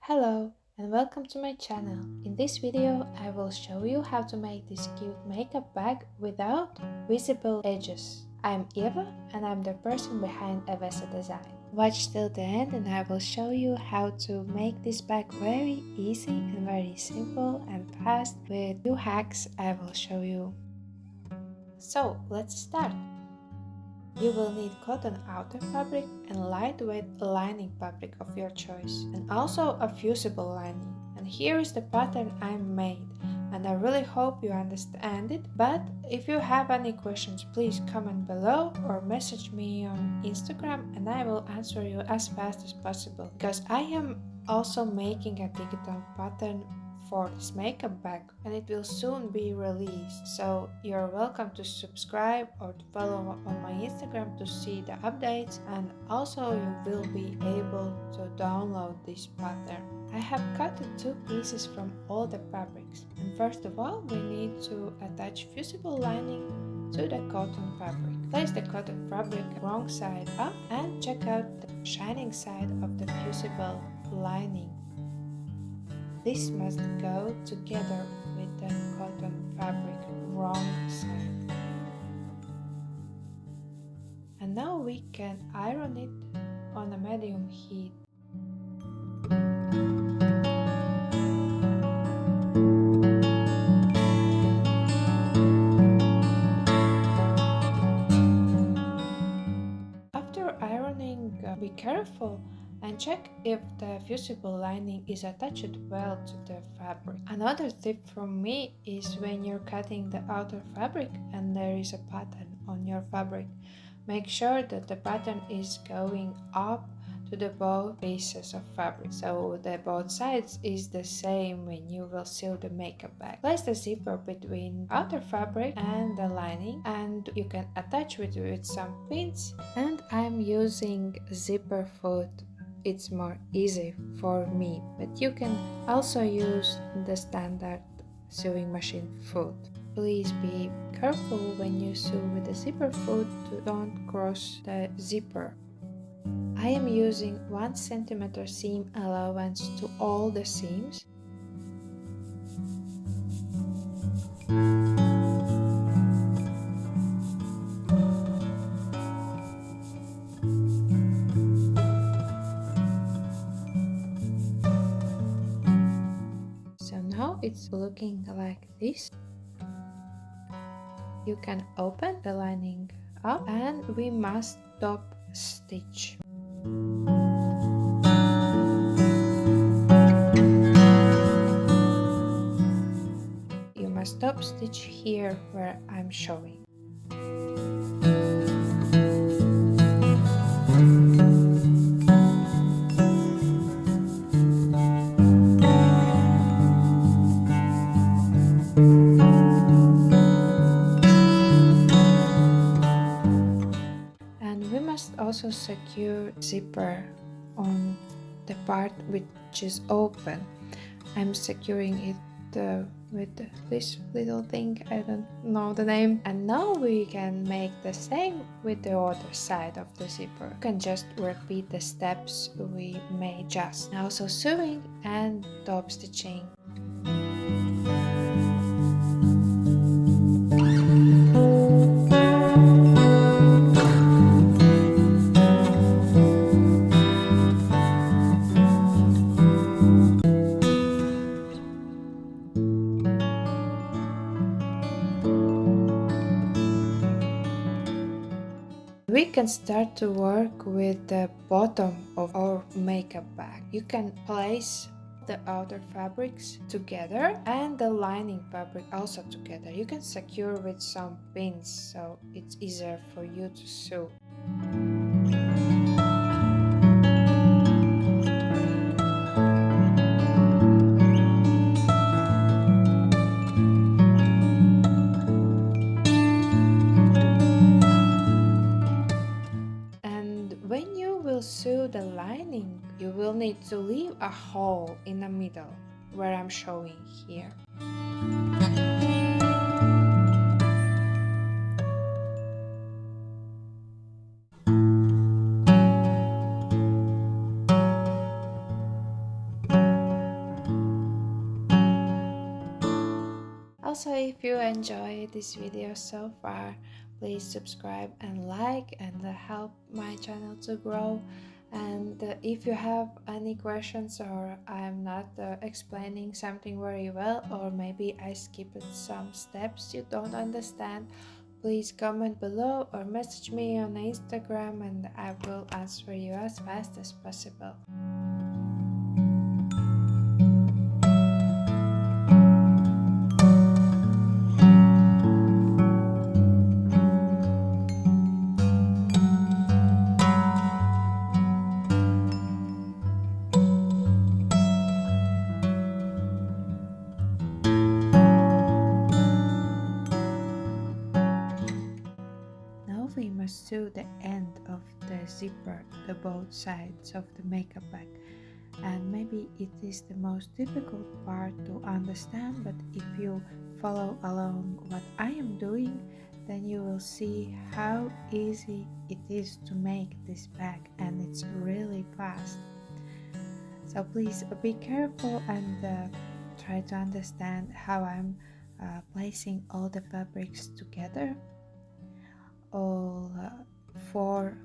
Hello and welcome to my channel. In this video I will show you how to make this cute makeup bag without visible edges. I'm Eva and I'm the person behind Avesa Design. Watch till the end and I will show you how to make this bag very easy and very simple and fast with few hacks I will show you. So let's start. You will need cotton outer fabric and lightweight lining fabric of your choice, and also a fusible lining. And here is the pattern I made, and I really hope you understand it. But if you have any questions, please comment below or message me on Instagram and I will answer you as fast as possible, because I am also making a digital pattern for this makeup bag and it will soon be released, so you're welcome to subscribe or to follow on my Instagram to see the updates, and also you will be able to download this pattern. I have cut the two pieces from all the fabrics, and first of all we need to attach fusible lining to the cotton fabric. Place the cotton fabric wrong side up and check out the shining side of the fusible lining. This must go together with the cotton fabric wrong side. And now we can iron it on a medium heat. After ironing, be careful and check if the fusible lining is attached well to the fabric. Another tip from me is when you're cutting the outer fabric and there is a pattern on your fabric, make sure that the pattern is going up to the both pieces of fabric, so the both sides is the same when you will sew the makeup bag. Place the zipper between outer fabric and the lining and you can attach it with some pins, and I'm using zipper foot. It's more easy for me, but you can also use the standard sewing machine foot. Please be careful when you sew with the zipper foot to don't cross the zipper. I am using 1 cm seam allowance to all the seams. So now it's looking like this. You can open the lining up and we must top stitch. You must top stitch here where I'm showing. And we must also secure zipper on the part which is open. I'm securing it with this little thing, I don't know the name. And now we can make the same with the other side of the zipper. You can just repeat the steps we made just now, so sewing and top stitching. We can start to work with the bottom of our makeup bag. You can place the outer fabrics together and the lining fabric also together. You can secure with some pins so it's easier for you to sew. When you will sew the lining, you will need to leave a hole in the middle, where I'm showing here. Also, if you enjoyed this video so far, please subscribe and like and help my channel to grow. And if you have any questions or I'm not explaining something very well, or maybe I skipped some steps you don't understand, please comment below or message me on Instagram and I will answer you as fast as possible. Now we must sew the end of the zipper, the both sides of the makeup bag. And maybe it is the most difficult part to understand, but if you follow along what I am doing, then you will see how easy it is to make this bag, and it's really fast. So please be careful and try to understand how I'm placing all the fabrics together, all 4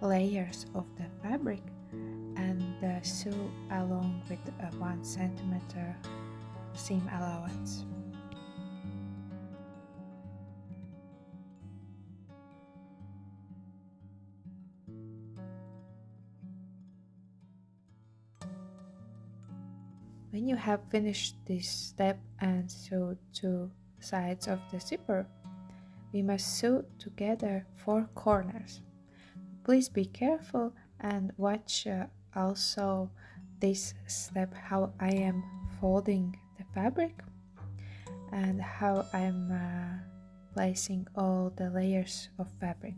layers of the fabric, and sew along with a 1 centimeter seam allowance. When you have finished this step and sewed 2 sides of the zipper, we must sew together 4 corners. Please be careful and watch also this step, how I am folding the fabric and how I'm placing all the layers of fabric.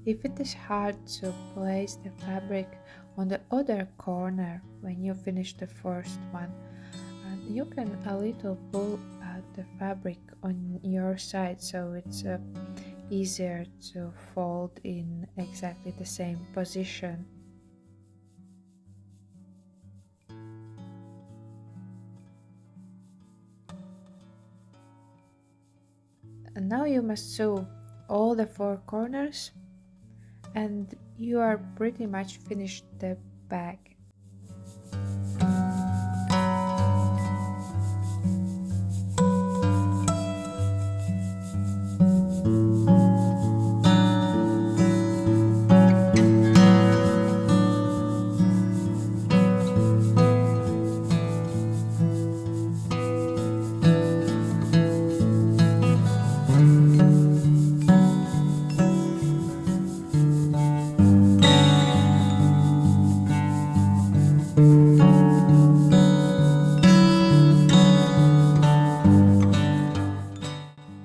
If it is hard to place the fabric on the other corner when you finish the first one, you can a little pull out the fabric on your side, so it's easier to fold in exactly the same position. And now you must sew all the 4 corners and you are pretty much finished the bag.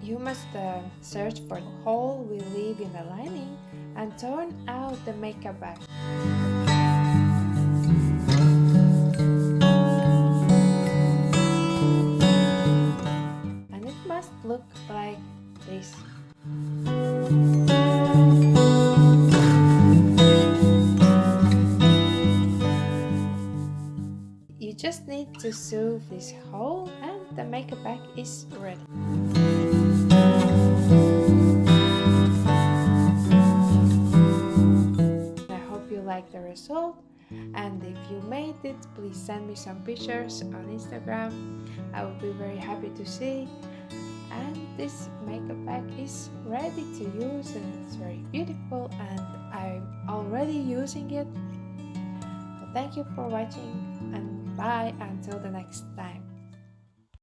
You must search for the hole we leave in the lining and turn out the makeup bag. And it must look like this. You just need to sew this hole and the makeup bag is ready. I hope you like the result, and if you made it, please send me some pictures on Instagram. I would be very happy to see. And this makeup bag is ready to use and it's very beautiful and I'm already using it. Thank you for watching and bye until the next time.